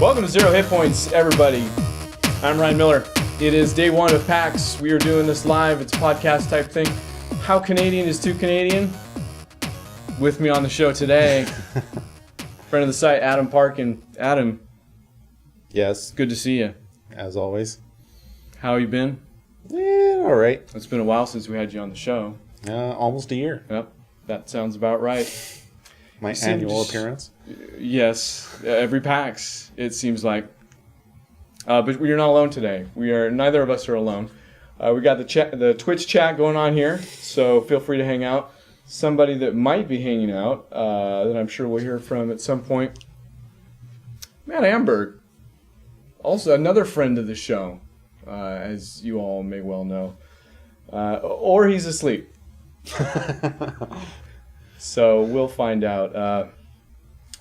Welcome to Zero Hit Points, everybody. I'm Ryan Miller. It is day one of PAX. We are doing this live. It's a podcast type thing. How Canadian is too Canadian? With me on the show today, friend of the site, Adam Parkin. Adam. Yes. Good to see you. As always. How you been? Yeah, all right. It's been a while since we had you on the show. Almost a year. Yep, that sounds about right. My annual appearance? Yes, every PAX, it seems like. But we're not alone today. Neither of us are alone. We got the Twitch chat going on here, so feel free to hang out. Somebody that might be hanging out, that I'm sure we'll hear from at some point, Matt Amberg. Also another friend of the show, as you all may well know. Or he's asleep. So we'll find out.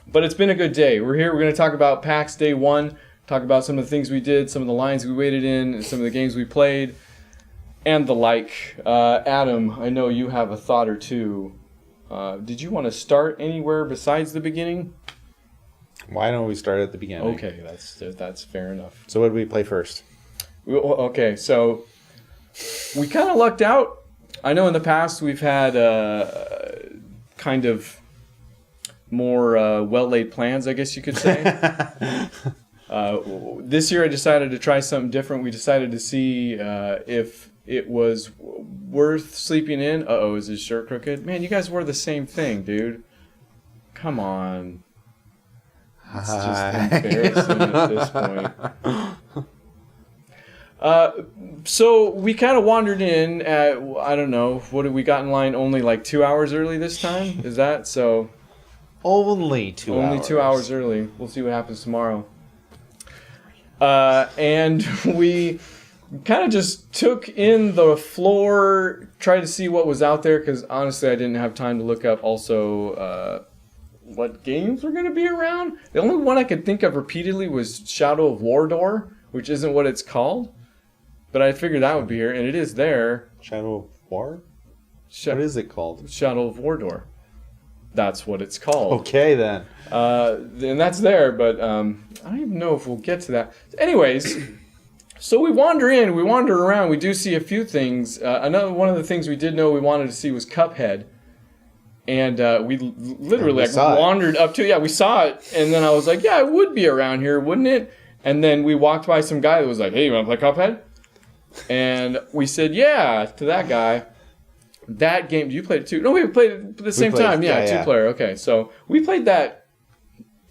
But it's been a good day. We're here. We're going to talk about PAX Day 1, talk about some of the things we did, some of the lines we waited in, and some of the games we played, and the like. Adam, I know you have a thought or two. Did you want to start anywhere besides the beginning? Why don't we start at the beginning? Okay, that's fair enough. So what did we play first? Okay, so we kind of lucked out. I know in the past we've had kind of more well-laid plans, I guess you could say. This year I decided to try something different. We decided to see if it was worth sleeping in. Uh-oh, is his shirt crooked? Man, you guys wore the same thing, dude. Come on. It's just embarrassing at this point. So we kind of wandered in at, I don't know, what did we got in line only like 2 hours early this time? Is that so? Only 2 hours. Only 2 hours early. We'll see what happens tomorrow. And we kind of just took in the floor, tried to see what was out there, because honestly I didn't have time to look up also what games were going to be around. The only one I could think of repeatedly was Shadow of Mordor, which isn't what it's called. But I figured that would be here, and it is there. Shadow of War? What is it called? Shadow of Mordor. That's what it's called. Okay, then. And that's there, but I don't even know if we'll get to that. Anyways, so we wander in, we wander around, we do see a few things. Another one of the things we did know we wanted to see was Cuphead. And we literally wandered up to it. Yeah, we saw it, and then I was like, yeah, it would be around here, wouldn't it? And then we walked by some guy that was like, hey, you want to play Cuphead? And we said, yeah, to that guy. That game, you played it too? No, we played it at the same time. Yeah, two-player. Okay, so we played that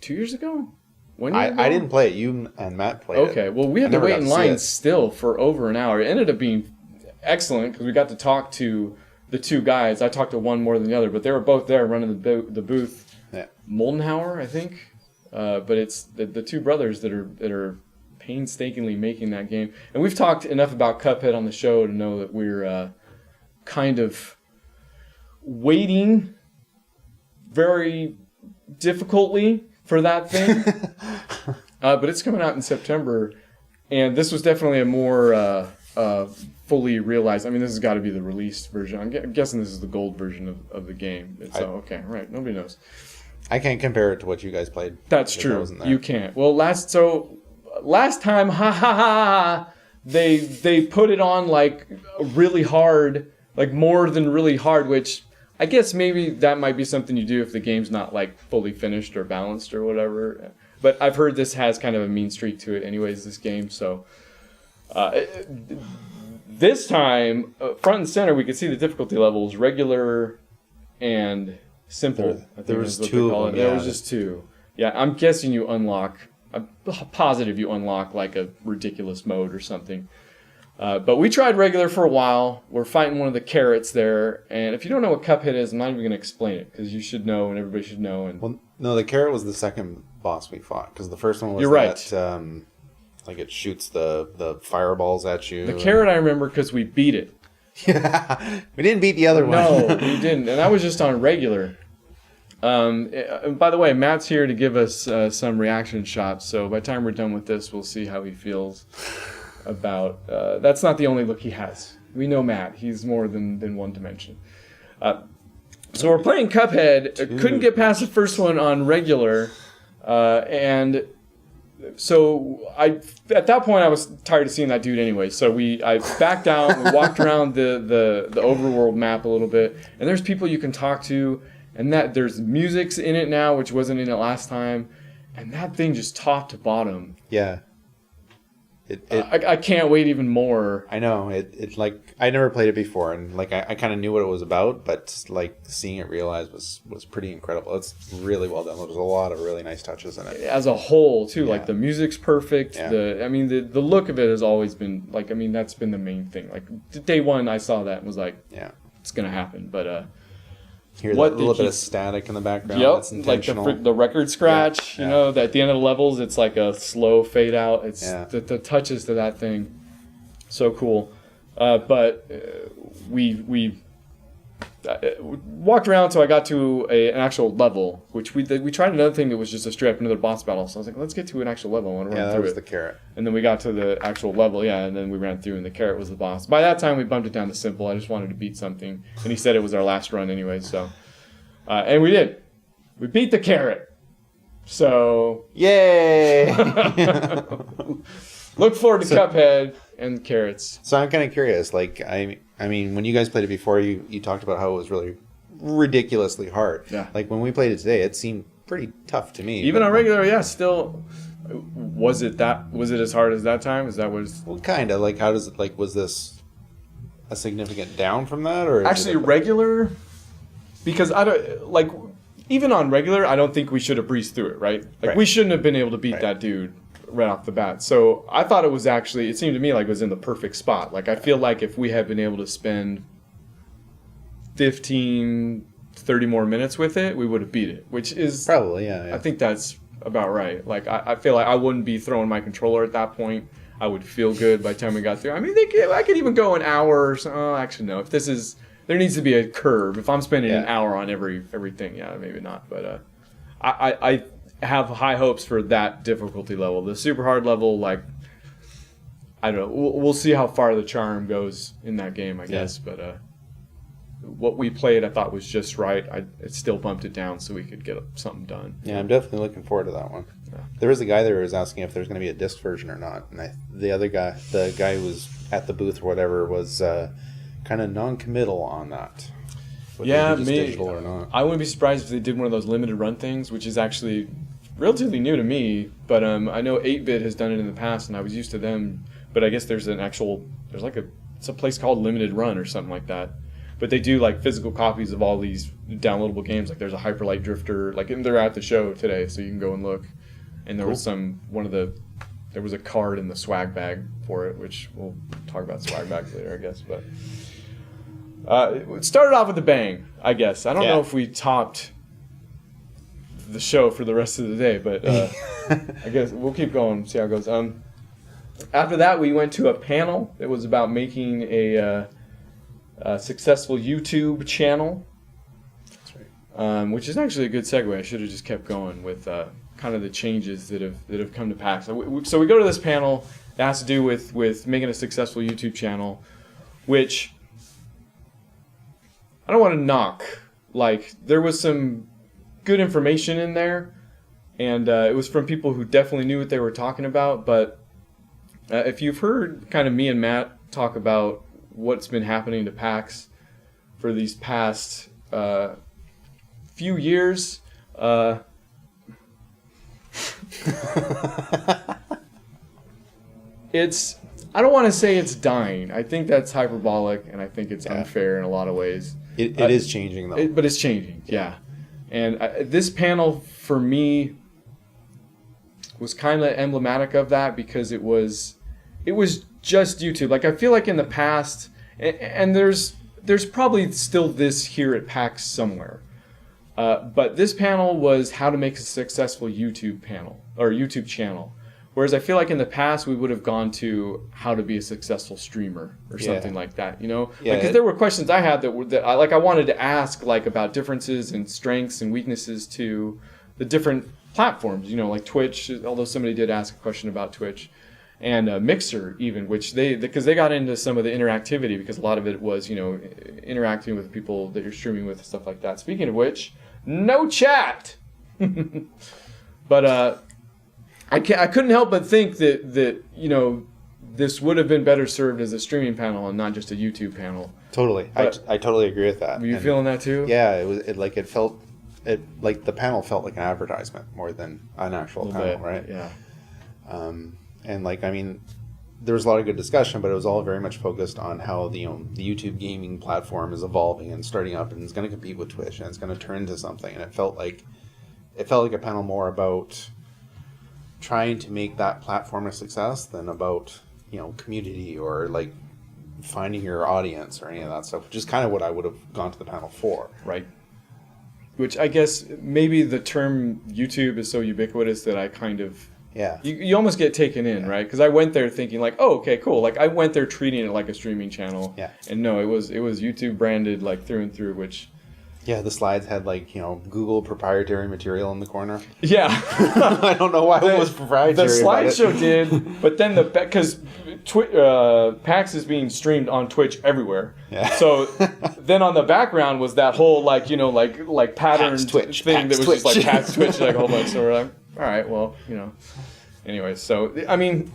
2 years ago? 1 year ago? I didn't play it. You and Matt played it. Okay, well, we had to wait in line still for over an hour. It ended up being excellent because we got to talk to the two guys. I talked to one more than the other, but they were both there running the booth. Yeah. Moldenhauer, I think. But it's the two brothers that are painstakingly making that game. And we've talked enough about Cuphead on the show to know that we're kind of waiting very difficultly for that thing. But it's coming out in September. And this was definitely a more fully realized. I mean, this has got to be the released version. I'm guessing this is the gold version of the game. Okay, right. Nobody knows. I can't compare it to what you guys played. That's true. You can't. Well, last time, they put it on like really hard, like more than really hard, which I guess maybe that might be something you do if the game's not like fully finished or balanced or whatever. But I've heard this has kind of a mean streak to it anyways, this game. So this time, front and center, we could see the difficulty levels, regular and simple. There was two. There was just two. Yeah, I'm guessing you unlock. I'm positive you unlock like a ridiculous mode or something. But we tried regular for a while. We're fighting one of the carrots there, and if you don't know what Cuphead is, I'm not even going to explain it because you should know and everybody should know. And well, no, the carrot was the second boss we fought because the first one was like it shoots the fireballs at you. The carrot I remember because we beat it. Yeah, we didn't beat the other one. No, we didn't, and that was just on regular. By the way, Matt's here to give us some reaction shots, so by the time we're done with this, we'll see how he feels about... that's not the only look he has. We know Matt. He's more than one dimension. So we're playing Cuphead. Couldn't get past the first one on regular, and So at that point I was tired of seeing that dude anyway. So I backed out. We walked around the overworld map a little bit, and there's people you can talk to, and that there's music's in it now, which wasn't in it last time, and that thing just top to bottom. Yeah. I can't wait even more. I know it like I never played it before, and like I kind of knew what it was about, but like seeing it realized was pretty incredible. It's really well done. There's a lot of really nice touches in it as a whole too. Yeah. Like the music's perfect. Yeah. The look of it has always been like that's been the main thing. Like day one I saw that and was like, yeah, it's gonna happen. But hear that little bit of static in the background. Yep, that's intentional. Like the record scratch. You know, that at the end of the levels, it's like a slow fade out. It's the touches to that thing, so cool. But we walked around, so I got to an actual level, which we tried another thing that was just a straight up another boss battle. So I was like, let's get to an actual level. I want to run through that was it. the carrot. And then we got to the actual level, and then we ran through, and the carrot was the boss. By that time, we bumped it down to simple. I just wanted to beat something, and he said it was our last run anyway. So, and we did. We beat the carrot. So, yay! Look forward to Cuphead and carrots. So I'm kind of curious. Like, I mean, when you guys played it before, you talked about how it was really ridiculously hard. Yeah. Like when we played it today, it seemed pretty tough to me. Even on regular, still. Was it as hard as that time? Is that was well, kind of like how does it like was this a significant down from that or actually regular? Because I don't like even on regular, I don't think we should have breezed through it, right? Like we shouldn't have been able to beat that dude right off the bat. So I thought it seemed to me like it was in the perfect spot. Like I feel like if we had been able to spend 15, 30 more minutes with it, we would have beat it, which is probably yeah. I think that's about right. Like I feel like I wouldn't be throwing my controller at that point. I would feel good by the time we got through. I mean, I could even go an hour or so. Oh, actually, no. If there needs to be a curve. If I'm spending an hour on everything, maybe not. But I have high hopes for that difficulty level. The super hard level, like I don't know. We'll see how far the charm goes in that game, I guess. But what we played, I thought was just right. It still bumped it down so we could get something done. Yeah, I'm definitely looking forward to that one. Yeah. There was a guy there who was asking if there's going to be a disc version or not, and the guy who was at the booth or whatever, was kind of non-committal on that. Whether digital or not. I wouldn't be surprised if they did one of those limited run things, which is actually relatively new to me. But I know 8-Bit has done it in the past, and I was used to them. But I guess it's a place called Limited Run or something like that. But they do like physical copies of all these downloadable games. Like there's a Hyperlight Drifter. Like they're at the show today, so you can go and look. And there was there was a card in the swag bag for it, which we'll talk about swag bags later, I guess. But it started off with a bang, I guess. I don't know if we topped the show for the rest of the day, but I guess we'll keep going, see how it goes. After that, we went to a panel. It was about making a successful YouTube channel. That's right. Which is actually a good segue. I should have just kept going with kind of the changes that have come to PAX. So we go to this panel that has to do with making a successful YouTube channel, which I don't want to knock. Like there was some good information in there, and it was from people who definitely knew what they were talking about. But if you've heard kind of me and Matt talk about what's been happening to PAX for these past few years. I don't want to say it's dying. I think that's hyperbolic, and I think it's unfair in a lot of ways. It is changing, though. But it's changing, yeah. And this panel, for me, was kind of emblematic of that because it was just YouTube. Like I feel like in the past, and there's probably still this here at PAX somewhere, but this panel was how to make a successful YouTube panel or YouTube channel. Whereas I feel like in the past we would have gone to how to be a successful streamer or something like that, you know? Yeah, because there were questions I had that I wanted to ask like about differences and strengths and weaknesses to the different platforms, you know, like Twitch. Although somebody did ask a question about Twitch. And Mixer even, which because they got into some of the interactivity because a lot of it was, you know, interacting with people that you're streaming with and stuff like that. Speaking of which, no chat. But I couldn't help but think that this would have been better served as a streaming panel and not just a YouTube panel. Totally. I totally agree with that. Were you feeling that too? Yeah, it felt like the panel felt like an advertisement more than an actual panel, right? Yeah. And like, I mean, there was a lot of good discussion, but it was all very much focused on how the YouTube gaming platform is evolving and starting up, and it's going to compete with Twitch, and it's going to turn into something. And it felt like a panel more about trying to make that platform a success than about community or like finding your audience or any of that stuff, which is kind of what I would have gone to the panel for. Right. Which I guess maybe the term YouTube is so ubiquitous that I kind of... Yeah. You almost get taken in, right? Because I went there thinking like, oh, okay, cool. Like I went there treating it like a streaming channel. Yeah. And no, it was YouTube branded like through and through, which... Yeah, the slides had like, Google proprietary material in the corner. Yeah. I don't know why it was proprietary. The slideshow did, but then because PAX is being streamed on Twitch everywhere. Yeah. So then on the background was that whole like patterned thing that was just like PAX Twitch, like a whole bunch. So we're like, all right, well, Anyway, so I mean,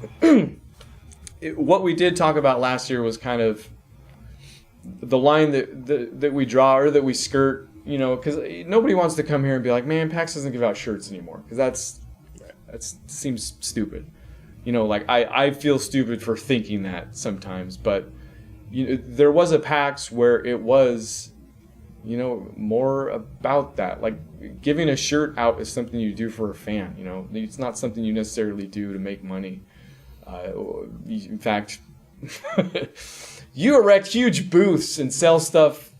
what we did talk about last year was kind of the line that we draw or that we skirt, because nobody wants to come here and be like, man, PAX doesn't give out shirts anymore, because that seems stupid. Like I feel stupid for thinking that sometimes, but there was a PAX where it was, more about that. Like giving a shirt out is something you do for a fan. It's not something you necessarily do to make money. In fact. You erect huge booths and sell stuff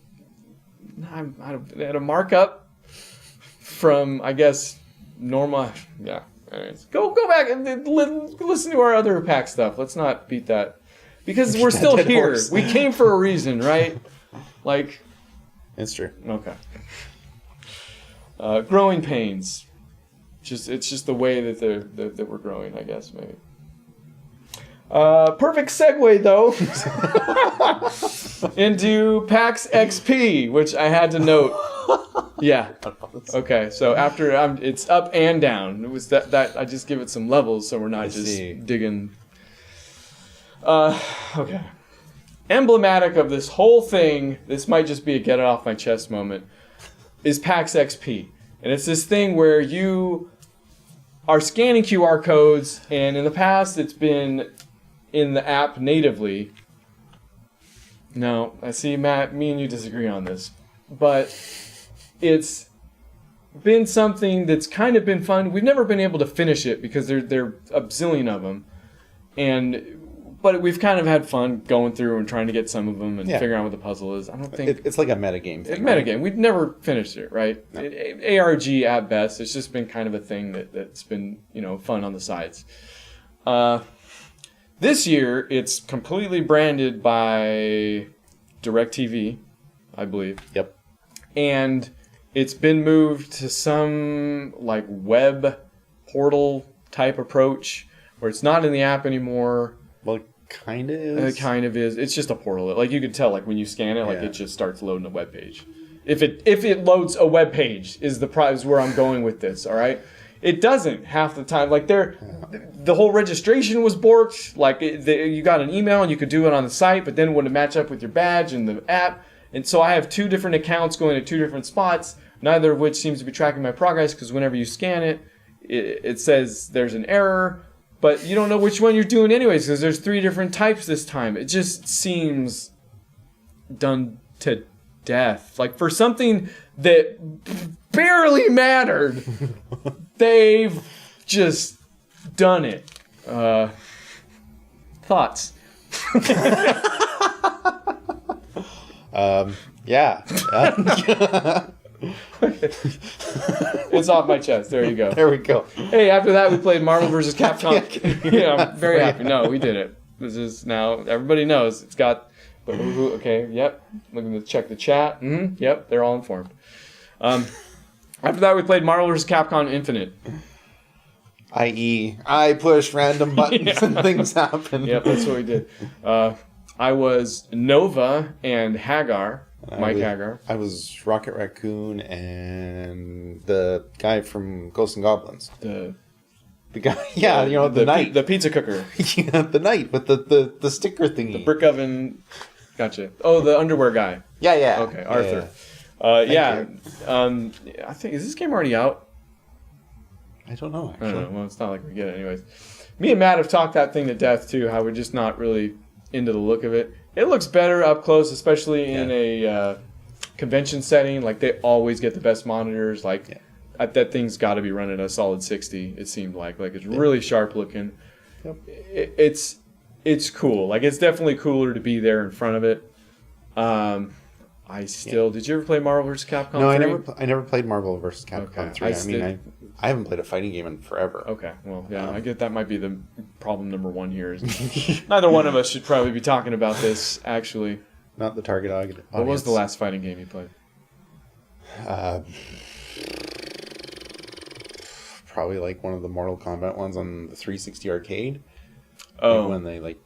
at a markup from, I guess, normal. Yeah. Anyways, go back and listen to our other PAX stuff. Let's not beat that. Because we're still here. Horse. We came for a reason, right? Like. It's true. Okay. Growing pains. It's just the way that we're growing, I guess, maybe. Perfect segue, though, into PAX XP, which I had to note. Yeah. Okay, so after it's up and down. It was that I just give it some levels so we're not digging. Okay. Emblematic of this whole thing, this might just be a get it off my chest moment, is PAX XP. And it's this thing where you are scanning QR codes, and in the past it's been in the app natively. No, I see, Matt, me and you disagree on this. But it's been something that's kind of been fun. We've never been able to finish it because there are a zillion of them. But we've kind of had fun going through and trying to get some of them and figuring out what the puzzle is. I don't think... It's like a metagame thing. Metagame. We've never finished it, right? No. ARG at best. It's just been kind of a thing that's been, fun on the sides. This year, it's completely branded by DirecTV, I believe. Yep. And it's been moved to some like web portal type approach where it's not in the app anymore. Well, it kind of is. It kind of is. It's just a portal. Like you can tell, like when you scan it, like it just starts loading a web page. If it loads a web page is where I'm going with this. All right. It doesn't half the time. Like the whole registration was borked. Like you got an email and you could do it on the site, but then it wouldn't match up with your badge and the app. And so I have two different accounts going to two different spots, neither of which seems to be tracking my progress because whenever you scan it, it says there's an error, but you don't know which one you're doing anyways because there's three different types this time. It just seems done to death. Like for something that barely mattered, they've just done it. Thoughts? Yeah. It's off my chest. There you go. There we go. Hey, after that we played Marvel vs. Capcom. Yeah, I'm very happy. No, we did it. This is now, everybody knows. It's got, okay, yep. Looking to check the chat. Mm-hmm, yep, they're all informed. After that we played Marvel vs. Capcom Infinite. I.e., I push random buttons and things happen. Yep, that's what we did. I was Nova and Hagar. Mike Hagar. I was Rocket Raccoon and the guy from Ghosts and Goblins. The guy, yeah, you know, the knight. The pizza cooker. Yeah, the knight with the sticker thingy. The brick oven. Gotcha. Oh, the underwear guy. Yeah. Okay, Arthur. Yeah. I think, is this game already out? I don't know, actually. I don't know. Well, it's not like we get it anyways. Me and Matt have talked that thing to death, too, how we're just not really into the look of it. It looks better up close, especially in a convention setting. Like, they always get the best monitors. Like, that thing's got to be running a solid 60, it seemed like. Like, it's really sharp looking. Yep. It's cool. Like, it's definitely cooler to be there in front of it. Did you ever play Marvel vs. Capcom 3? No, I never played Marvel vs. Capcom 3. I haven't played a fighting game in forever. Okay, well, yeah, I get that might be the problem number one here. Is neither one of us should probably be talking about this, actually. Not the target audience. What was the last fighting game you played? Probably like one of the Mortal Kombat ones on the 360 arcade. Oh. Like when they like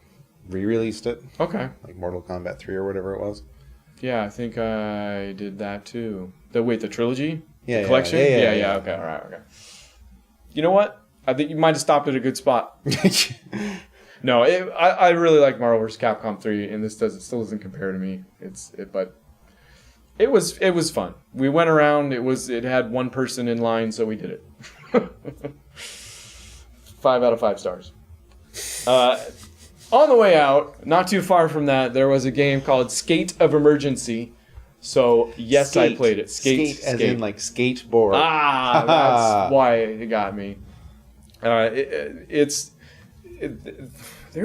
re-released it. Okay. Like Mortal Kombat 3 or whatever it was. Yeah, I think I did that too. The trilogy? Yeah. The collection? Yeah. Okay, all right, okay. You know what? I think you might have stopped at a good spot. No, I really like Marvel vs. Capcom 3, and this still doesn't compare to me. But it was fun. We went around. It had one person in line, so we did it. 5 out of 5 stars. On the way out, not too far from that, there was a game called Skate of Emergency. So, yes, Skate. I played it. Skate as in, like, skateboard. That's why it got me. There's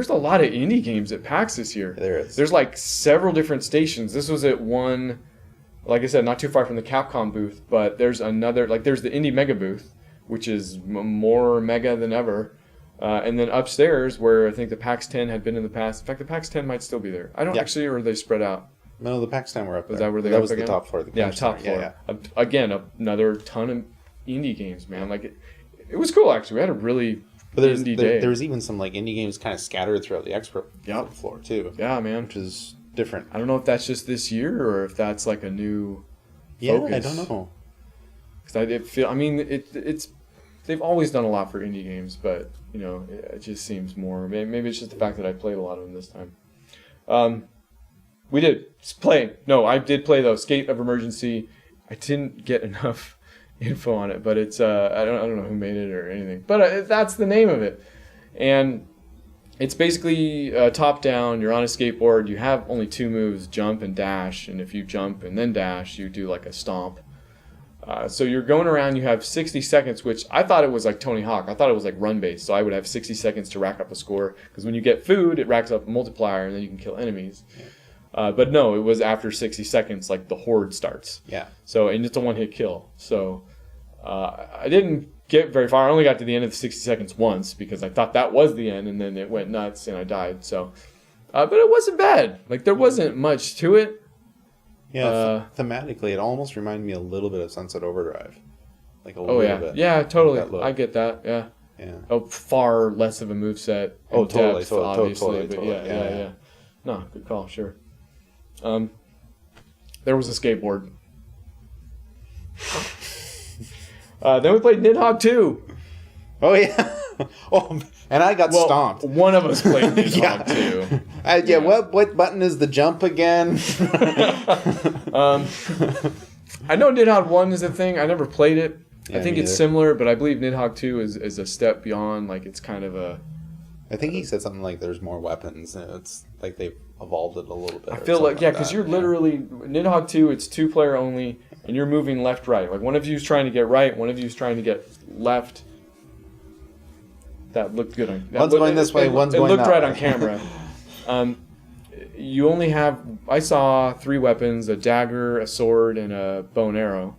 a lot of indie games at PAX this year. There is. There's, like, several different stations. This was at one, like I said, not too far from the Capcom booth, but there's another, like, there's the Indie Mega booth, which is more mega than ever. And then upstairs, where I think the PAX 10 had been in the past. In fact, the PAX 10 might still be there. I don't actually, or are they spread out? No, the PAX 10 were up there. Was that where they that up was again? The top floor. Top floor. Yeah. Again, another ton of indie games, man. Like it was cool actually. We had a really indie day. There was even some like indie games kind of scattered throughout the expo floor too. Yeah, man. Which is different. I don't know if that's just this year or if that's like a new focus. I don't know. Because they've always done a lot for indie games, but you know, it just seems more. Maybe it's just the fact that I played a lot of them this time. We did play. No, I did play though. Skate of Emergency. I didn't get enough info on it, but it's I don't know who made it or anything, but that's the name of it, and it's basically top down. You're on a skateboard. You have only 2 moves: jump and dash. And if you jump and then dash, you do like a stomp. So you're going around. You have 60 seconds, which I thought it was like Tony Hawk. I thought it was like run based. So I would have 60 seconds to rack up a score because when you get food, it racks up a multiplier, and then you can kill enemies. But no, it was after 60 seconds, like the horde starts. Yeah. So, and it's a one-hit kill. So, I didn't get very far. I only got to the end of the 60 seconds once because I thought that was the end, and then it went nuts and I died. So, but it wasn't bad. Like there wasn't much to it. Yeah. Thematically, it almost reminded me a little bit of Sunset Overdrive. Like a little bit. Yeah, totally. I get that. Yeah. Yeah. Far less of a moveset. Totally. Obviously. Totally. Yeah. No, good call. Sure. There was a skateboard. Then we played Nidhog 2. Oh, yeah. And I got stomped. One of us played Nidhog 2. What button is the jump again? I know Nidhogg 1 is a thing. I never played it. Yeah, I think it's similar, but I believe Nidhogg 2 is a step beyond. Like, it's kind of a... I think he said something like there's more weapons. It's like they've evolved it a little bit. I feel like, because you're literally... Nidhogg 2, it's 2-player only, and you're moving left-right. Like, one of you's trying to get right, one of you's trying to get left. That looked good. One's going this way, one's going that way. It looked right on camera. You only have... I saw 3 weapons, a dagger, a sword, and a bow and arrow.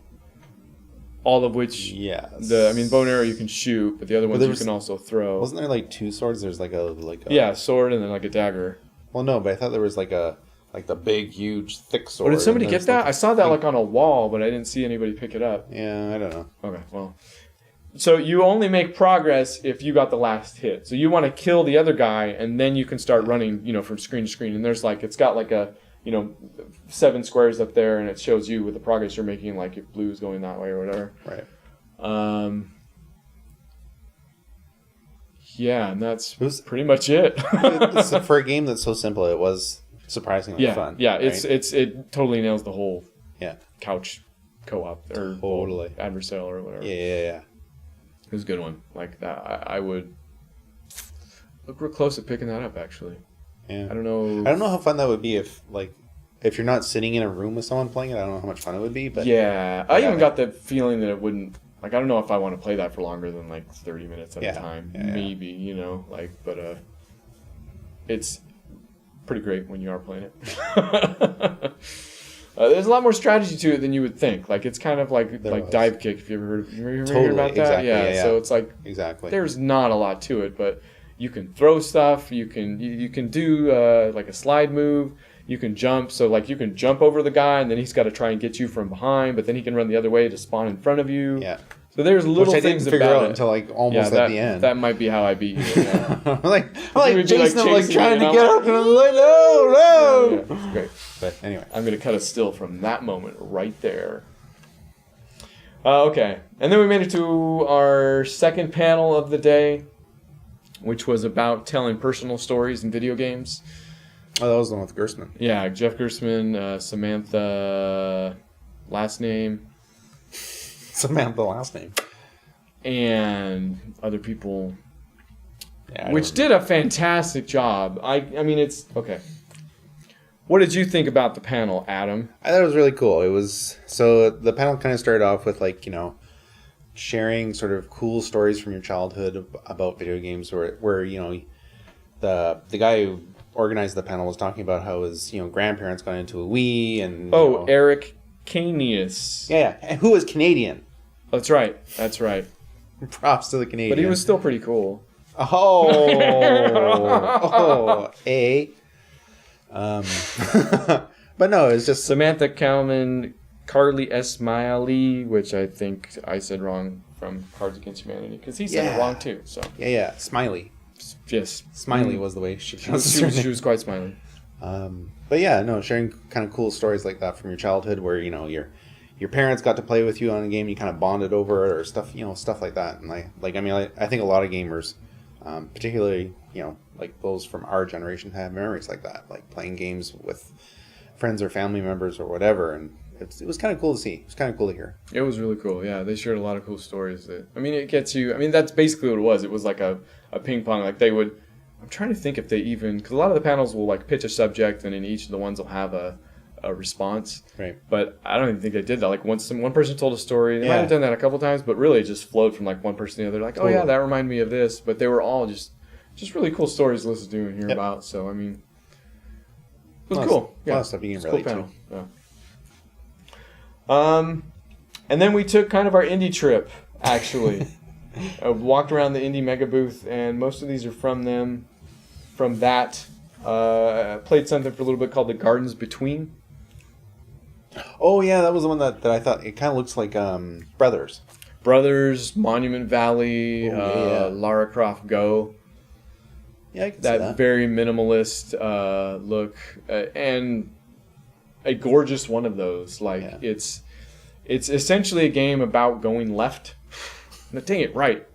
All of which... Yes. Bow and arrow you can shoot, but the other ones you can also throw. Wasn't there like 2 swords? There's like a... Yeah, sword and then like a dagger. Well, no, but I thought there was like the big, huge, thick sword. But did somebody get that? I saw that like on a wall, but I didn't see anybody pick it up. Yeah, I don't know. Okay, well... So you only make progress if you got the last hit. So you want to kill the other guy, and then you can start running, from screen to screen. And there's like, it's got like a, 7 squares up there, and it shows you with the progress you're making, like if blue's going that way or whatever. Right. Yeah, and that's pretty much it. For a game that's so simple, it was surprisingly fun. Yeah, right? it totally nails the whole couch co-op or adversarial or whatever. Yeah. It was a good one. Like that, I would look real close at picking that up. Actually, yeah. I don't know how fun that would be if you're not sitting in a room with someone playing it. I don't know how much fun it would be, but I even got the feeling that it wouldn't. Like, I don't know if I want to play that for longer than like 30 minutes at a time. Maybe, but it's pretty great when you are playing it. There's a lot more strategy to it than you would think. Like, it's kind of like dive kick. If you ever heard about that? Exactly, So it's like there's not a lot to it, but you can throw stuff. You can do like a slide move. You can jump. So like you can jump over the guy, and then he's got to try and get you from behind. But then he can run the other way to spawn in front of you. Yeah. So there's little things figure about out it until like almost at the end. That might be how I beat you. Yeah. I'm like Jason, chasing trying me, to get up, and I'm like, no. Yeah, it's great. But anyway, I'm gonna cut a still from that moment right there. Okay, and then we made it to our second panel of the day, which was about telling personal stories in video games. Oh, that was the one with Gerstmann. Yeah, Jeff Gerstmann, Samantha, last name. Samantha, last name. And other people, which did a fantastic job. I mean, it's okay. What did you think about the panel, Adam? I thought it was really cool. It was so the panel kind of started off with like sharing sort of cool stories from your childhood about video games, where the guy who organized the panel was talking about how his grandparents got into a Wii and Eric Canius. Yeah, and who was Canadian. That's right. Props to the Canadian. But he was still pretty cool. But no, it's just Samantha Kalman, Carly Esmaili, which I think I said wrong from Cards Against Humanity, because he said it wrong too. So Smiley. Yes, Smiley was the way she was quite smiley. But sharing kind of cool stories like that from your childhood, where your parents got to play with you on a game, you kind of bonded over it, or stuff like that. And I think a lot of gamers, particularly like those from our generation, have memories like that, like playing games with friends or family members or whatever. And it was kind of cool to see. It was kind of cool to hear. It was really cool. Yeah, they shared a lot of cool stories. It gets you. I mean, that's basically what it was. It was like a ping pong. Like they would. I'm trying to think if they even, because a lot of the panels will like pitch a subject, and in each of the ones will have a response. Right. But I don't even think they did that. Like once one person told a story, they might have done that a couple times, but really it just flowed from like one person to the other. Like, totally. Oh yeah, that reminded me of this. But they were all just really cool stories to listen to and hear about. So I mean, it was cool. A lot of stuff you can relate to. Yeah. And then we took kind of our indie trip. Actually, walked around the indie mega booth, and most of these are from them. From that, played something for a little bit called The Gardens Between. Oh yeah, that was the one that I thought it kind of looks like Brothers, Monument Valley, Lara Croft Go. Yeah, I can see that. Very minimalist look, and a gorgeous one of those. It's essentially a game about going left. Now, dang it, right.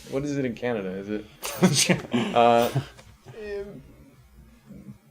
What is it in Canada? Is it?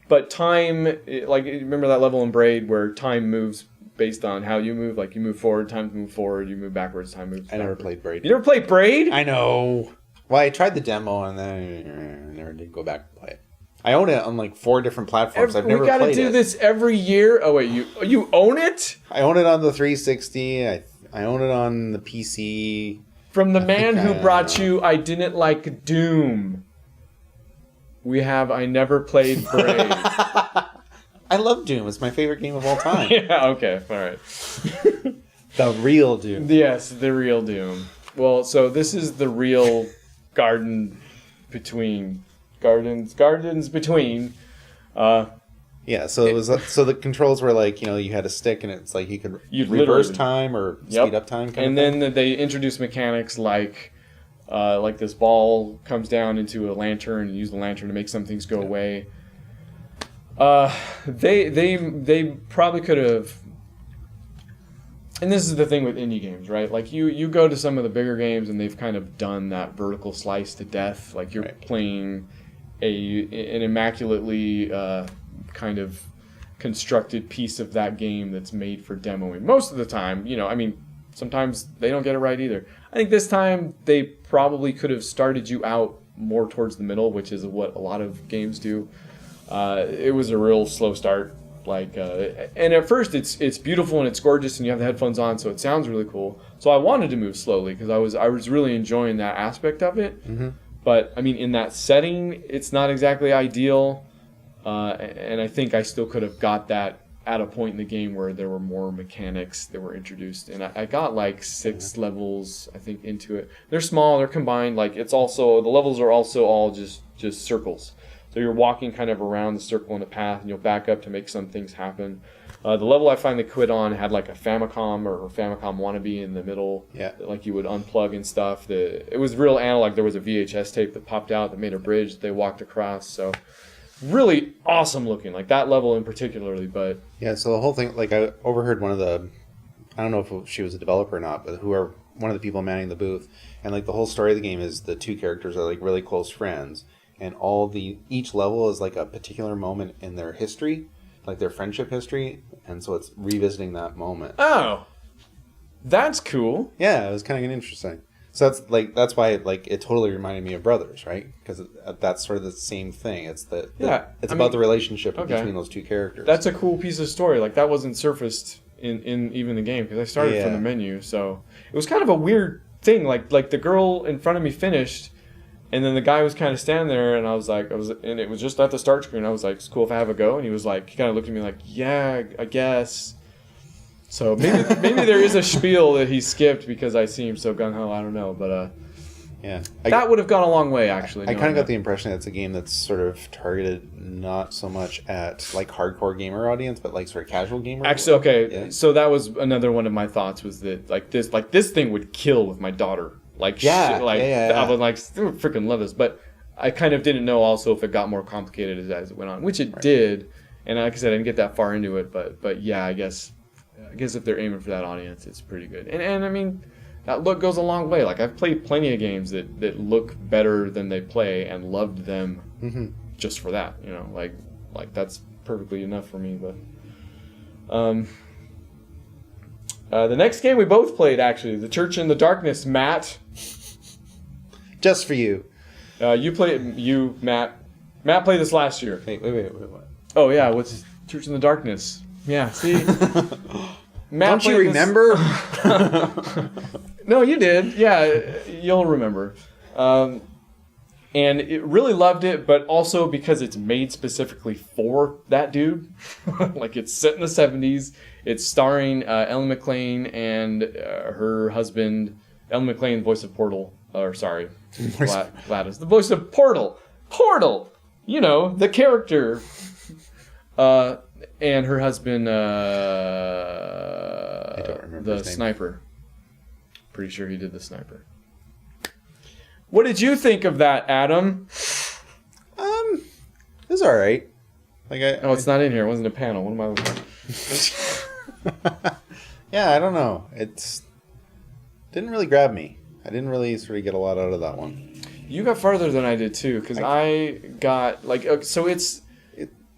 But time, remember that level in Braid where time moves based on how you move? Like you move forward, time moves forward. You move backwards, time moves backwards. I never played Braid. You never played Braid? I know. Well, I tried the demo and then I never did go back and play it. I own it on like 4 different platforms. I've never played it. We got to do this every year. Oh wait, you own it? I own it on the 360. I own it on the PC. From the man who brought you I Didn't Like Doom. We have I Never Played Braid. I love Doom. It's my favorite game of all time. Yeah, okay, all right. The real Doom. Yes, the real Doom. Well, so this is the real Gardens Between. Yeah, so it was so the controls were like, you had a stick and it's like you'd reverse time or speed up time kind of thing. And then they introduced mechanics like this ball comes down into a lantern and use the lantern to make some things go away. They probably could have And this is the thing with indie games, right? Like you go to some of the bigger games and they've kind of done that vertical slice to death. Like you're playing an immaculately kind of constructed piece of that game that's made for demoing. Most of the time, I mean, sometimes they don't get it right either. I think this time they probably could have started you out more towards the middle, which is what a lot of games do. It was a real slow start. And at first it's beautiful and it's gorgeous and you have the headphones on, so it sounds really cool. So I wanted to move slowly because I was really enjoying that aspect of it. Mm-hmm. But I mean, in that setting, it's not exactly ideal. And I think I still could have got that at a point in the game where there were more mechanics that were introduced. And I got like 6 levels, I think, into it. They're small, they're combined. Like the levels are also all just circles. So you're walking kind of around the circle in a path, and you'll back up to make some things happen. The level I finally quit on had like a Famicom or Famicom wannabe in the middle. Yeah. Like you would unplug and stuff. It was real analog. There was a VHS tape that popped out that made a bridge that they walked across. So really awesome looking, like that level in particularly. But yeah, so the whole thing, like I overheard one of the, I don't know if she was a developer or not, but who are one of the people manning the booth. And like the whole story of the game is the two characters are like really close friends. And each level is like a particular moment in their history, like their friendship history, and so it's revisiting that moment. Oh, that's cool. Yeah, it was kind of interesting. So that's why it totally reminded me of Brothers, right? Because that's sort of the same thing. It's about the relationship between those two characters. That's a cool piece of story. Like that wasn't surfaced in even the game because I started from the menu, so it was kind of a weird thing. Like the girl in front of me finished. And then the guy was kind of standing there, and and it was just at the start screen. I was like, "It's cool if I have a go." And he was like, he kind of looked at me like, "Yeah, I guess." So maybe there is a spiel that he skipped because I seem so gung ho. I don't know, but that would have gone a long way actually. I kind of got the impression that it's a game that's sort of targeted not so much at like hardcore gamer audience, but like sort of casual gamer. Actually, okay, so that was another one of my thoughts was that like this thing would kill with my daughter. I was like, freaking love this. But I kind of didn't know also if it got more complicated as it went on, which it did. And like I said, I didn't get that far into it. But yeah, I guess if they're aiming for that audience, it's pretty good. And I mean, that look goes a long way. Like I've played plenty of games that look better than they play and loved them just for that. Like that's perfectly enough for me. But the next game we both played, actually, The Church in the Darkness, Matt. Just for you. Matt. Matt played this last year. Wait, what? Oh, yeah, what's Church in the Darkness? Yeah, see? Matt, don't you remember? No, you did. Yeah, you'll remember. And it really loved it, but also because it's made specifically for that dude. Like, it's set in the 70s. It's starring Ellen McLean and her husband. Ellen McLean, voice of Portal. Gladys. The voice of Portal. Portal! The character. And her husband, I don't remember the sniper. Pretty sure he did the sniper. What did you think of that, Adam? It was all right. It's not in here. It wasn't a panel. What am I looking at? Yeah, I don't know. It didn't really grab me. I didn't really sort of get a lot out of that one. You got farther than I did too, because I got so it's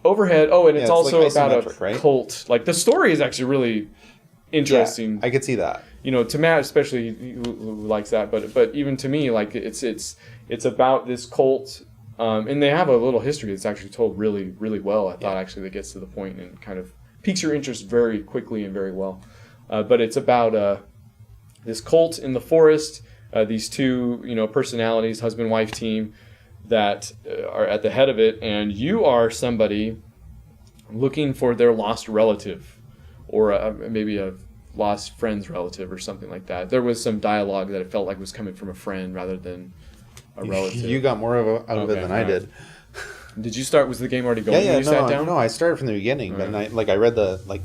overhead. Oh, and it's also like about a cult. Like the story is actually really interesting. Yeah, I could see that. To Matt especially, who likes that, but even to me, like it's about this cult, and they have a little history that's actually told really, really well. I thought actually that gets to the point and kind of piques your interest very quickly and very well. But it's about this cult in the forest. These two, personalities, husband-wife team, that are at the head of it, and you are somebody looking for their lost relative, or maybe a lost friend's relative, or something like that. There was some dialogue that it felt like was coming from a friend rather than a relative. You got more out of it than I did. Did you start? Was the game already going when you sat down? No, I started from the beginning, but I read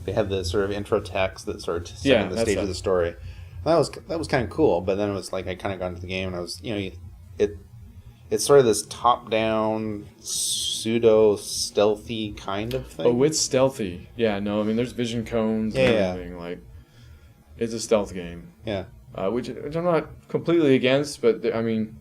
they had the sort of intro text that sort of set the stage of the story. That was kind of cool, but then it was like I kind of got into the game and I was it's sort of this top-down pseudo stealthy kind of thing. Oh, it's stealthy. Yeah, no, I mean there's vision cones and everything. Like It's a stealth game. Yeah. Which I'm not completely against, but I mean,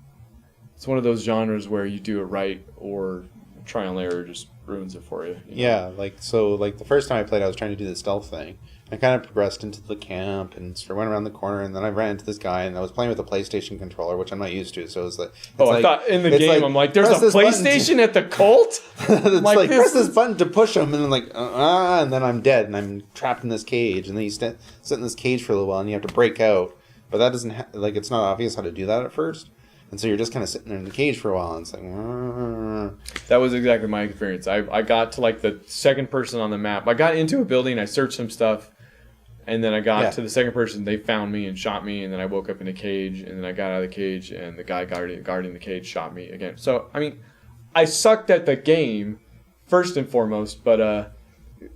it's one of those genres where you do it right or trial and error just ruins it for you. You know? Yeah, like the first time I played, I was trying to do the stealth thing. I kind of progressed into the camp and sort of went around the corner, and then I ran into this guy, and I was playing with a PlayStation controller, which I'm not used to. So it was like, I thought in the game, I'm like, there's a PlayStation at the cult? It's like press this button to push him, and then and then I'm dead, and I'm trapped in this cage, and then you sit in this cage for a little while, and you have to break out. But that doesn't it's not obvious how to do that at first. And so you're just kind of sitting there in the cage for a while, and it's like... That was exactly my experience. I got to the second person on the map. I got into a building, I searched some stuff, and then I got to the second person. They found me and shot me, and then I woke up in a cage, and then I got out of the cage, and the guy guarding the cage shot me again. So, I mean, I sucked at the game, first and foremost, but,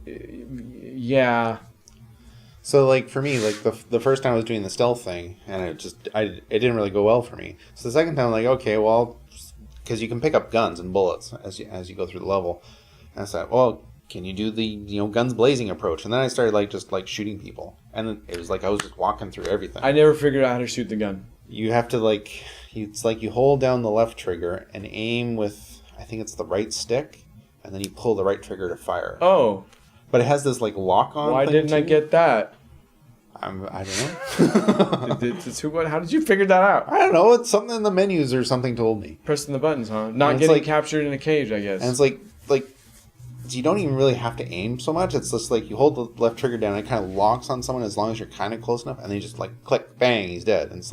yeah... So, for me, the first time I was doing the stealth thing, and it didn't really go well for me. So the second time, I'm like, okay, well, because you can pick up guns and bullets as you go through the level. And I said, well, can you do the, guns blazing approach? And then I started, just shooting people. And then it was like I was just walking through everything. I never figured out how to shoot the gun. You have to, it's like you hold down the left trigger and aim with, I think it's the right stick, and then you pull the right trigger to fire. Oh. But it has this lock-on. Why didn't I get that? I don't know. How did you figure that out? I don't know. It's something in the menus or something told me. Pressing the buttons, huh? Not getting captured in a cage, I guess. And it's like you don't even really have to aim so much. It's just you hold the left trigger down and it kind of locks on someone as long as you're kind of close enough, and then you just click, bang, he's dead. And it's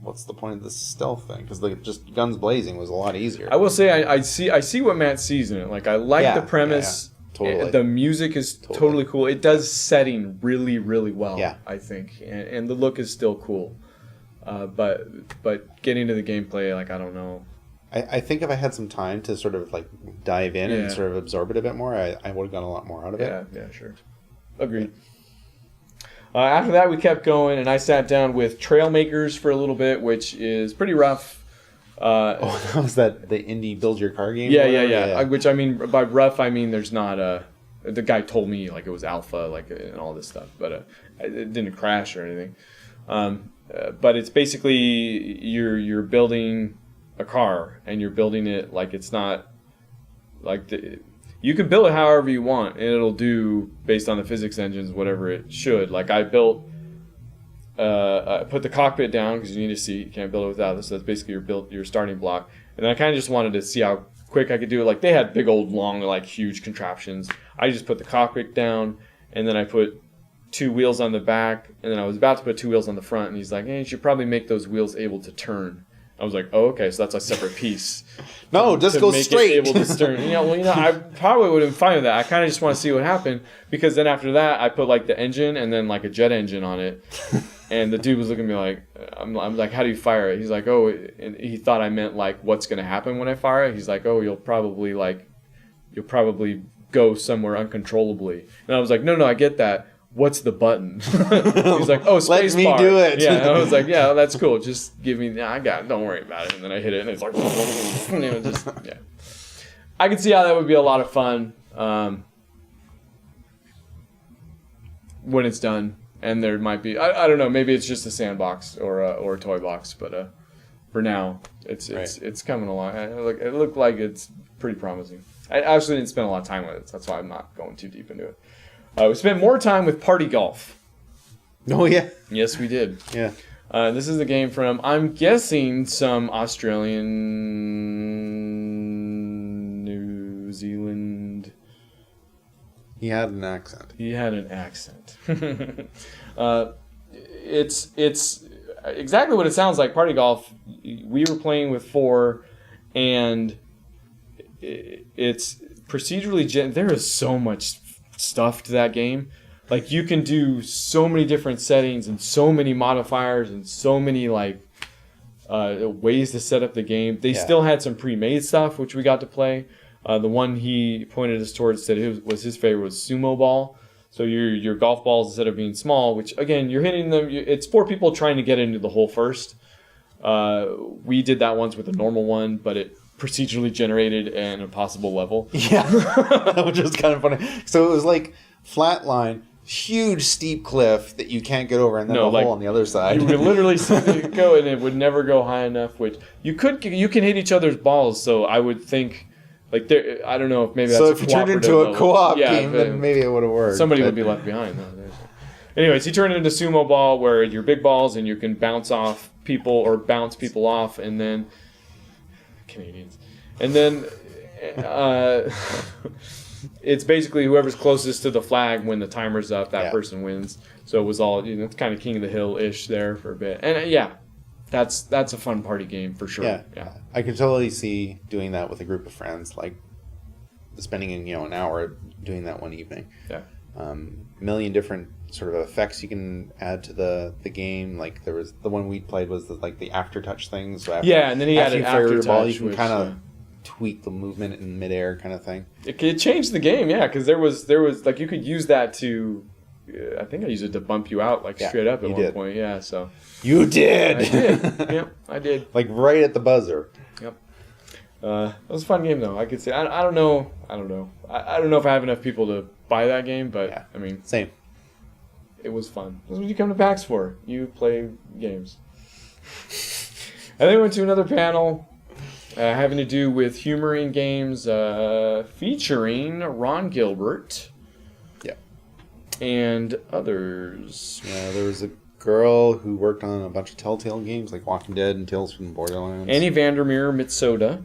what's the point of this stealth thing? Because just guns blazing was a lot easier. I will say I see what Matt sees in it. I like the premise. Yeah. Totally. The music is totally cool. It does setting really, really well, I think. And the look is still cool. But getting to the gameplay, I don't know. I think if I had some time to sort of dive in and sort of absorb it a bit more, I would have gotten a lot more out of it. Yeah, sure. Agreed. After that, we kept going, and I sat down with TrailMakers for a little bit, which is pretty rough. That was the indie build your car game? Yeah. Which, I mean, by rough, I mean there's not the guy told me it was alpha, and all this stuff, but it didn't crash or anything. But it's basically you're building a car, and you're building it it's not you can build it however you want, and it'll do based on the physics engines whatever it should. I built. I put the cockpit down because you need a seat. You can't build it without this. So that's basically your starting block. And then I kind of just wanted to see how quick I could do it. They had big old long huge contraptions. I just put the cockpit down, and then I put 2 wheels on the back, and then I was about to put 2 wheels on the front. And he's like, "Hey, you should probably make those wheels able to turn." I was like, "Oh, okay, so that's a separate piece." No, just go straight. It able to turn. I probably would have been fine with that. I kind of just want to see what happened, because then after that, I put the engine and then a jet engine on it. And the dude was looking at me like, I'm like, "How do you fire it?" He's like, "Oh," and he thought I meant what's going to happen when I fire it. He's like, "Oh, you'll probably go somewhere uncontrollably." And I was like, No, I get that. What's the button? He's like, "Oh, space bar." Let me do it. Yeah, and I was like, "Yeah, that's cool. Just give me. I got it. Don't worry about it." And then I hit it, and it's and it was I could see how that would be a lot of fun when it's done. And there might be, I don't know, maybe it's just a sandbox or a toy box, but for now, it's coming along. It looked like it's pretty promising. I actually didn't spend a lot of time with it, so that's why I'm not going too deep into it. We spent more time with Party Golf. Oh, yeah. Yes, we did. Yeah. This is a game from, I'm guessing, some Australian, New Zealand... He had an accent. It's exactly what it sounds like. Party Golf. We were playing with 4, and it's procedurally. There is so much stuff to that game. You can do so many different settings and so many modifiers and so many ways to set up the game. They still had some pre-made stuff which we got to play. The one he pointed us towards said was his favorite was sumo ball. So your golf balls, instead of being small, which again you're hitting them, it's 4 people trying to get into the hole first. We did that once with a normal one, but it procedurally generated an impossible level. Yeah, which was kind of funny. So it was flat line, huge steep cliff that you can't get over, and then hole on the other side. You would literally see it go, and it would never go high enough. Which you can hit each other's balls. So I would think, like, there. I don't know if maybe that's so if you turned into a co-op game, then maybe it would have worked. Somebody would be left behind. Anyways, he turned it into sumo ball, where you're big balls and you can bounce off people or bounce people off, and then Canadians, and then. It's basically whoever's closest to the flag when the timer's up, that person wins. So it was all, it's kind of King of the Hill-ish there for a bit. And that's a fun party game for sure. Yeah. I can totally see doing that with a group of friends, like spending an hour doing that one evening. Yeah. A million different sort of effects you can add to the game. Like there was the one we played was the aftertouch things. So and then he added aftertouch. Ball, you can kind of tweak the movement in midair kind of thing. It changed the game, because there was like you could use that to, I think I used it to bump you out straight up at one point. Yeah, so you did. I did. Yep, I did. Like right at the buzzer. Yep. It was a fun game though. I could say I don't know. I don't know if I have enough people to buy that game, but I mean, same. It was fun. That's what you come to PAX for. You play games. And then we went to another panel. Having to do with humor in games, featuring Ron Gilbert. Yeah. And others. Yeah, there was a girl who worked on a bunch of Telltale games, like Walking Dead and Tales from the Borderlands. Annie Vandermeer Mitsoda.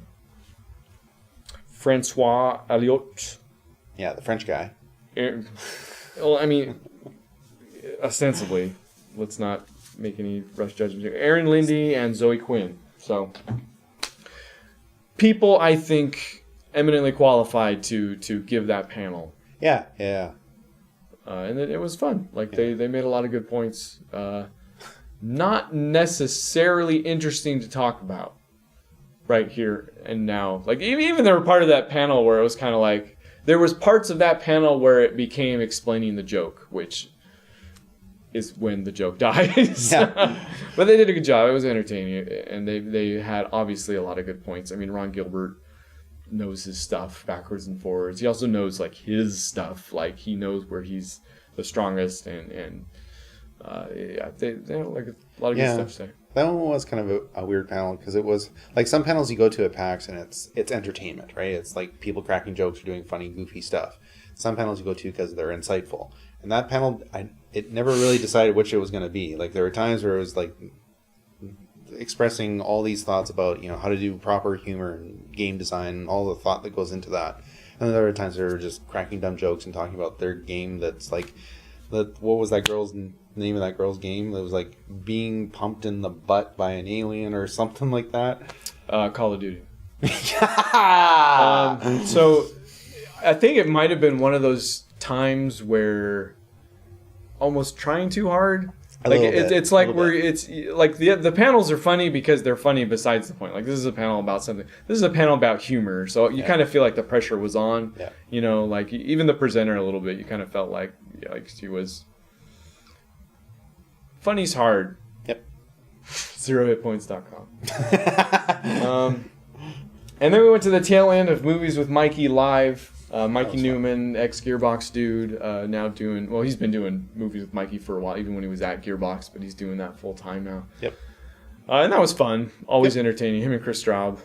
Francois Alliot. Yeah, the French guy. Well, I mean, ostensibly. Let's not make any rush judgments here. Aaron Lindy and Zoe Quinn. So... people, I think, eminently qualified to give that panel. Yeah. And it was fun. They made a lot of good points. Not necessarily interesting to talk about right here and now. Like, even they were part of that panel where it was kind of like... there was parts of that panel where it became explaining the joke, which is when the joke dies. Yeah. But they did a good job. It was entertaining, and they had obviously a lot of good points. I mean, Ron Gilbert knows his stuff backwards and forwards. He also knows his stuff. Like he knows where he's the strongest, and they had a lot of good stuff to say. That one was kind of a weird panel because it was like some panels you go to at PAX and it's entertainment, right? It's like people cracking jokes or doing funny, goofy stuff. Some panels you go to because they're insightful. And that panel, it never really decided which it was going to be. Like there were times where it was like expressing all these thoughts about how to do proper humor and game design and all the thought that goes into that. And then there were times where they were just cracking dumb jokes and talking about their game that's like, what was that girl's name of that girl's game? It was like being pumped in the butt by an alien or something like that. Call of Duty. So I think it might have been one of those times where almost trying too hard. Like it's like the panels are funny because they're funny besides the point. Like this is a panel about something. This is a panel about humor. So you kind of feel like the pressure was on. Yeah. Like even the presenter a little bit, you kind of felt like she was. Funny's hard. Yep. 0hitpoints.com. And then we went to the tail end of Movies with Mikey Live. Mikey Newman, ex-Gearbox dude, now doing... well, he's been doing movies with Mikey for a while, even when he was at Gearbox, but he's doing that full-time now. Yep. And that was fun. Always entertaining. Him and Chris Straub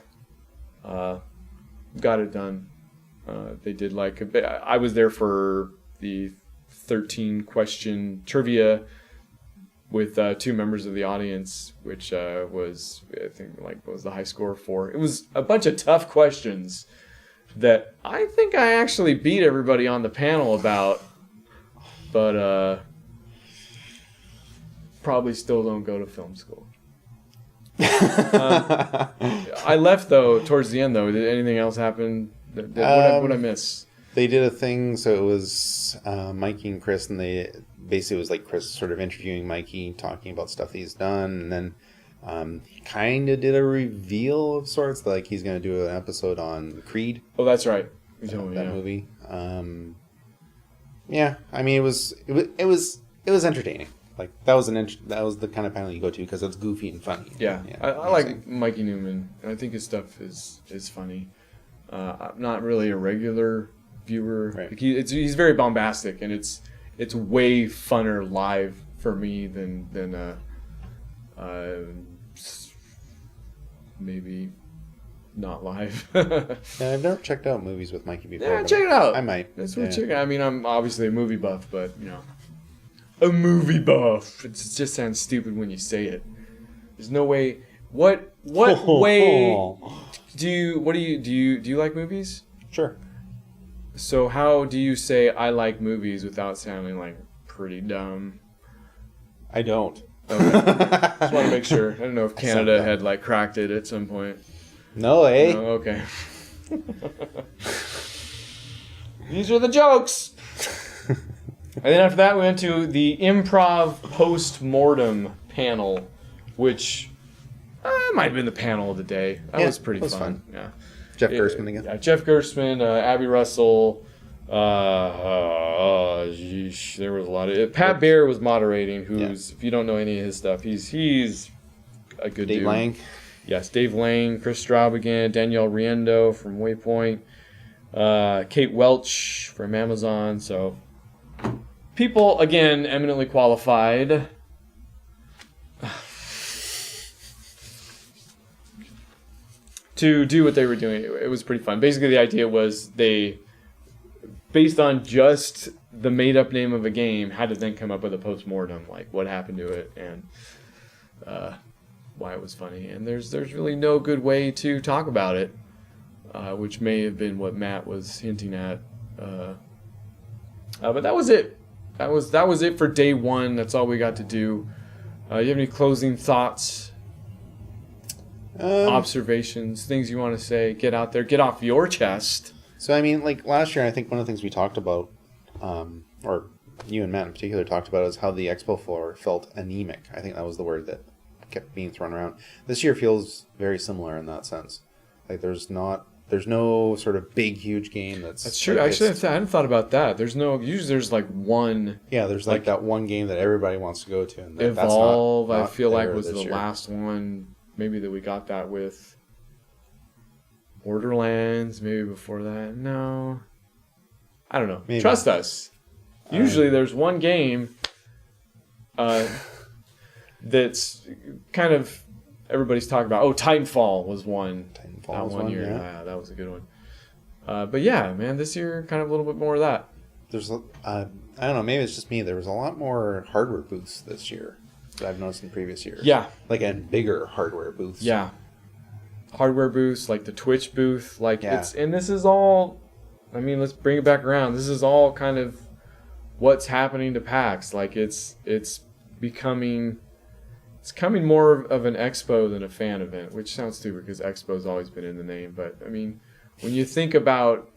got it done. They did like a bit... I was there for the 13-question trivia with two members of the audience, which was, I think, what was the high score for? It was a bunch of tough questions that I think I actually beat everybody on the panel about, but probably still don't go to film school. I left, though, towards the end, though. Did anything else happen? What did I miss? They did a thing, so it was Mikey and Chris, and they basically it was like Chris sort of interviewing Mikey, talking about stuff he's done, and then he kind of did a reveal of sorts, like he's going to do an episode on Creed. Oh, that's right. That movie. Yeah, I mean it was entertaining. Like that was the kind of panel you go to because it's goofy and funny. Yeah, I like Mikey Newman. I think his stuff is funny. I'm not really a regular viewer. Right. He's very bombastic, and it's it's way funner live for me than maybe not live. Yeah, I've never checked out movies with Mikey before. Yeah, check it out. I might. That's what check it out. I mean, I'm obviously a movie buff, but a movie buff. It just sounds stupid when you say it. There's no way. What way do you like movies? Sure. So how do you say I like movies without sounding like pretty dumb? I don't. Okay. Just want to make sure. I don't know if Canada had like cracked it at some point. No, eh? No, okay. These are the jokes. And then after that, we went to the improv post-mortem panel, which might have been the panel of the day. That was pretty fun. Yeah. Jeff Gerstmann again. Yeah, Jeff Gerstmann, Abby Russell. Yeesh, there was a lot of. Pat Bear was moderating. Who's, if you don't know any of his stuff, he's a good dude. Dave Lang. Yes, Dave Lang, Chris Straub again, Danielle Riendo from Waypoint, Kate Welch from Amazon. So people again eminently qualified. To do what they were doing. It was pretty fun. Basically, the idea was they, based on just the made-up name of a game, had to then come up with a post-mortem, like what happened to it and why it was funny. And there's really no good way to talk about it, which may have been what Matt was hinting at. But that was it. That was it for day one. That's all we got to do. You have any closing thoughts? Observations, things you want to say, get out there, get off your chest. So, I mean, like last year, I think one of the things we talked about, or you and Matt in particular talked about, is how the expo floor felt anemic. I think that was the word that kept being thrown around. This year feels very similar in that sense. Like, there's no sort of big, huge game that's true. Like, actually, I hadn't thought about that. Usually there's like one. Yeah, there's like that one game that everybody wants to go to. And Evolve, that's not I feel like, was the year. last one. Maybe that we got that with Borderlands, maybe before that. No. I don't know. Maybe. Trust us. Usually there's one game that's kind of everybody's talking about. Oh, Titanfall was one. Titanfall was one year. Yeah, that was a good one. But yeah, man, this year kind of a little bit more of that. There's I don't know, maybe it's just me. There was a lot more hardware booths this year that I've noticed in previous years. Yeah. Like, and bigger hardware booths. Yeah. Hardware booths, like the Twitch booth. And this is all, I mean, let's bring it back around. This is all kind of what's happening to PAX. Like, it's becoming more of an expo than a fan event, which sounds stupid because expo's always been in the name. But, I mean, when you think about,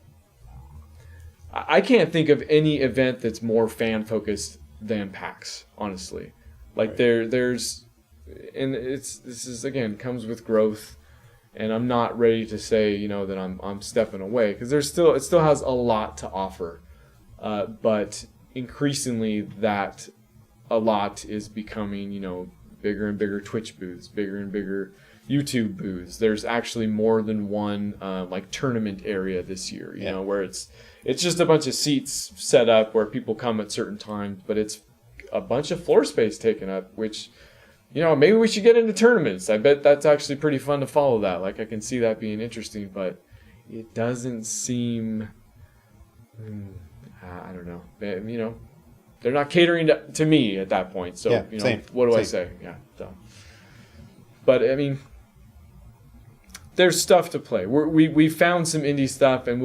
I can't think of any event that's more fan-focused than PAX, honestly. Like, right. There's, and this is, again, comes with growth, and I'm not ready to say, that I'm stepping away, because it still has a lot to offer, but increasingly that a lot is becoming, bigger and bigger Twitch booths, bigger and bigger YouTube booths. There's actually more than one like tournament area this year, you know, where it's just a bunch of seats set up where people come at certain times, but it's a bunch of floor space taken up, which, maybe we should get into tournaments. I bet that's actually pretty fun to follow that. Like, I can see that being interesting, but it doesn't seem, I don't know. They're not catering to me at that point. So, what do I say? Yeah. So. But, I mean, there's stuff to play. We found some indie stuff, and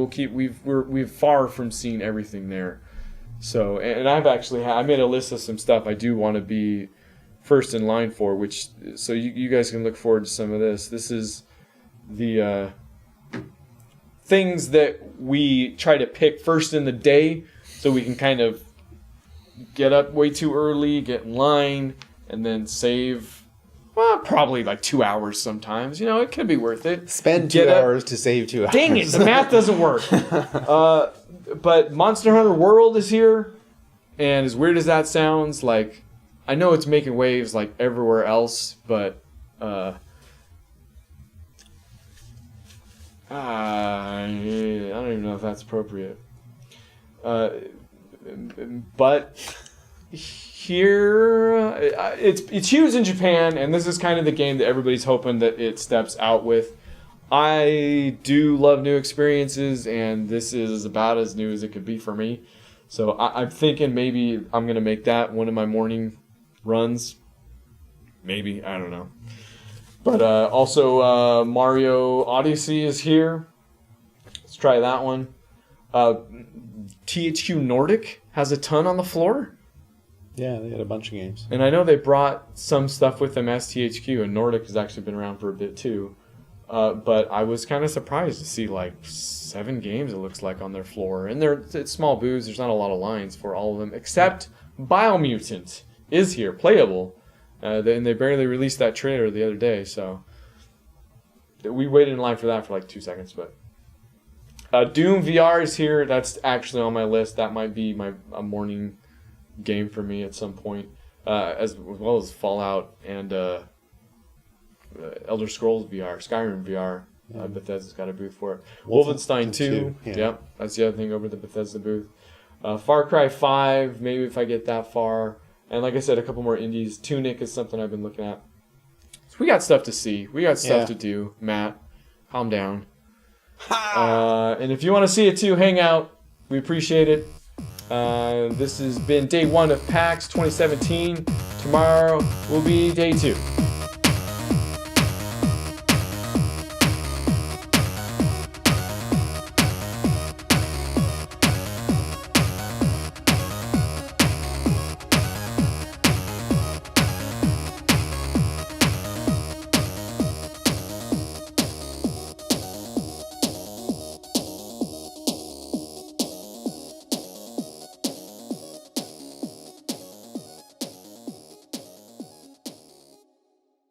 we're far from seeing everything there. So, and I've actually I made a list of some stuff I do want to be first in line for, so you guys can look forward to some of this. This is the things that we try to pick first in the day, so we can kind of get up way too early, get in line, and then save, probably like 2 hours sometimes. It could be worth it. Spend 2 hours to save 2 hours. Dang it, the math doesn't work. But Monster Hunter World is here, and as weird as that sounds, like, I know it's making waves like everywhere else, but I don't even know if that's appropriate. But here, it's huge in Japan, and this is kind of the game that everybody's hoping that it steps out with. I do love new experiences, and this is about as new as it could be for me. So I'm thinking maybe I'm going to make that one of my morning runs. Maybe, I don't know. But also Mario Odyssey is here. Let's try that one. THQ Nordic has a ton on the floor. Yeah, they had a bunch of games. And I know they brought some stuff with them as THQ, and Nordic has actually been around for a bit too. But I was kind of surprised to see like 7 games, it looks like, on their floor. And it's small booths. There's not a lot of lines for all of them, except Biomutant is here, playable. And they barely released that trailer the other day, so we waited in line for that for like 2 seconds. But Doom VR is here. That's actually on my list. That might be a morning game for me at some point, as well as Fallout and Elder Scrolls VR, Skyrim VR. Bethesda's got a booth for it. Wolfenstein 2. Yep, that's the other thing over the Bethesda booth. Far Cry 5, maybe if I get that far. And like I said, a couple more indies. Tunic is something I've been looking at. So we got stuff to see. We got stuff to do. Matt, calm down. And if you want to see it too, hang out. We appreciate it. This has been day 1 of PAX 2017. Tomorrow will be day 2.